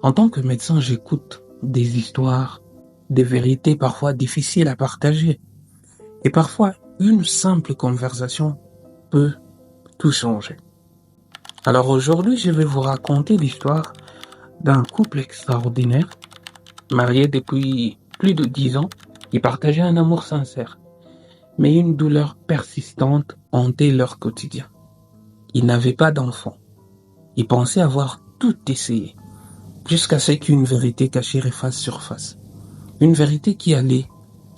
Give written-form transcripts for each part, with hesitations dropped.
En tant que médecin, j'écoute des histoires, des vérités parfois difficiles à partager. Et parfois, une simple conversation peut tout changer. Alors aujourd'hui, je vais vous raconter l'histoire d'un couple extraordinaire, marié depuis plus de 10 ans, qui partageait un amour sincère. Mais une douleur persistante hantait leur quotidien. Ils n'avaient pas d'enfants. Ils pensaient avoir tout essayé, jusqu'à ce qu'une vérité cachée refasse surface. Une vérité qui allait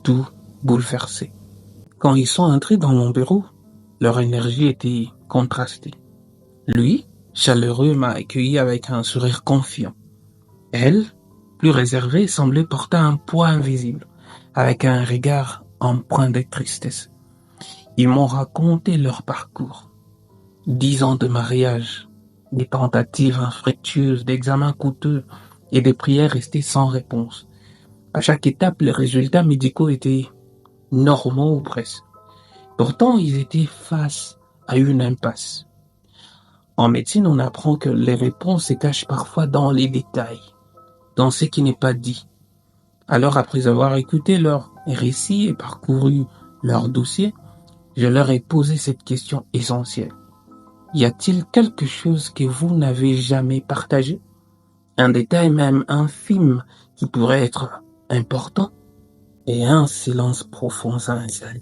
tout bouleverser. Quand ils sont entrés dans mon bureau, leur énergie était contrastée. Lui, chaleureux, m'a accueilli avec un sourire confiant. Elle, plus réservée, semblait porter un poids invisible, avec un regard empreint de tristesse. Ils m'ont raconté leur parcours. 10 ans de mariage, des tentatives infructueuses, d'examens coûteux et des prières restées sans réponse. À chaque étape, les résultats médicaux étaient normaux ou presque. Pourtant, ils étaient face à une impasse. En médecine, on apprend que les réponses se cachent parfois dans les détails, dans ce qui n'est pas dit. Alors, après avoir écouté leurs récits et parcouru leur dossier, je leur ai posé cette question essentielle. Y a-t-il quelque chose que vous n'avez jamais partagé? Un détail même infime qui pourrait être important? Et un silence profond s'installe.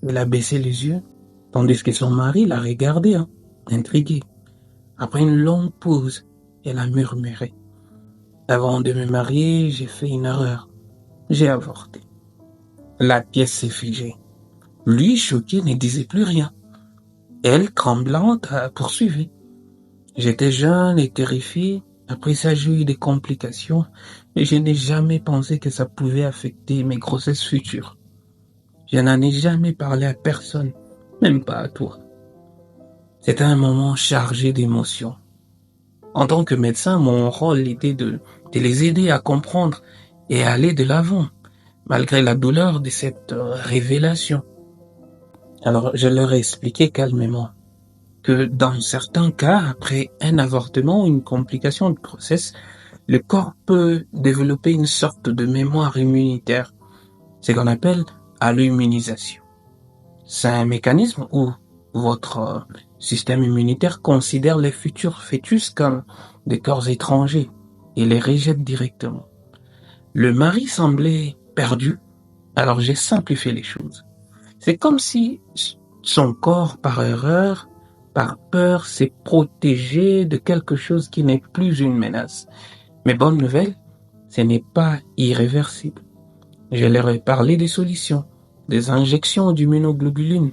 Elle a baissé les yeux, tandis que son mari l'a regardé, intrigué. Après une longue pause, elle a murmuré. Avant de me marier, j'ai fait une erreur. J'ai avorté. La pièce s'est figée. Lui, choqué, ne disait plus rien. Elle, tremblante, a poursuivi. J'étais jeune et terrifié. Après ça, j'ai eu des complications, mais je n'ai jamais pensé que ça pouvait affecter mes grossesses futures. Je n'en ai jamais parlé à personne, même pas à toi. C'était un moment chargé d'émotions. En tant que médecin, mon rôle était de les aider à comprendre et à aller de l'avant, malgré la douleur de cette révélation. Alors, je leur ai expliqué calmement que dans certains cas, après un avortement ou une complication de grossesse, le corps peut développer une sorte de mémoire immunitaire, ce qu'on appelle allo-immunisation. C'est un mécanisme où votre système immunitaire considère les futurs fœtus comme des corps étrangers et les rejette directement. Le mari semblait perdu, alors j'ai simplifié les choses. C'est comme si son corps, par erreur, par peur, s'est protégé de quelque chose qui n'est plus une menace. Mais bonne nouvelle, ce n'est pas irréversible. Je leur ai parlé des solutions, des injections d'immunoglobuline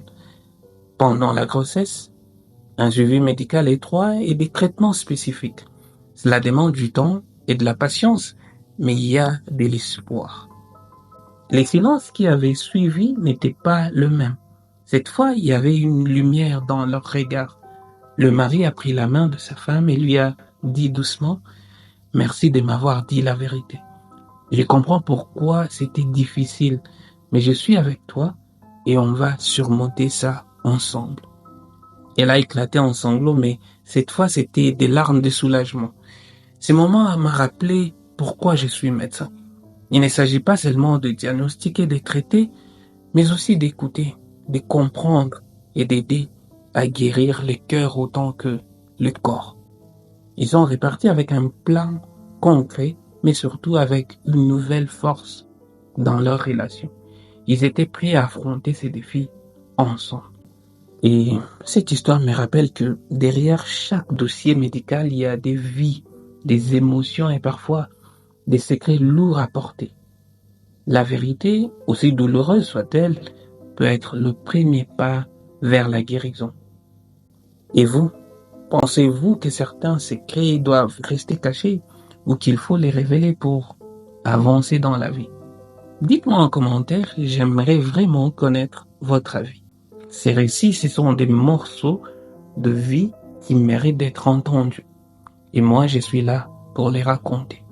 pendant la grossesse, un suivi médical étroit et des traitements spécifiques. Cela demande du temps et de la patience, mais il y a de l'espoir. Les silences qui avaient suivi n'étaient pas le même. Cette fois, il y avait une lumière dans leur regard. Le mari a pris la main de sa femme et lui a dit doucement « Merci de m'avoir dit la vérité. Je comprends pourquoi c'était difficile, mais je suis avec toi et on va surmonter ça ensemble. » Elle a éclaté en sanglots, mais cette fois c'était des larmes de soulagement. Ce moment m'a rappelé pourquoi je suis médecin. Il ne s'agit pas seulement de diagnostiquer, de traiter, mais aussi d'écouter, de comprendre et d'aider à guérir le cœur autant que le corps. Ils sont répartis avec un plan concret, mais surtout avec une nouvelle force dans leur relation. Ils étaient prêts à affronter ces défis ensemble. Et cette histoire me rappelle que derrière chaque dossier médical, il y a des vies, des émotions et parfois des secrets lourds à porter. La vérité, aussi douloureuse soit-elle, peut être le premier pas vers la guérison. Et vous, pensez-vous que certains secrets doivent rester cachés ou qu'il faut les révéler pour avancer dans la vie? Dites-moi en commentaire, j'aimerais vraiment connaître votre avis. Ces récits, ce sont des morceaux de vie qui méritent d'être entendus. Et moi, je suis là pour les raconter.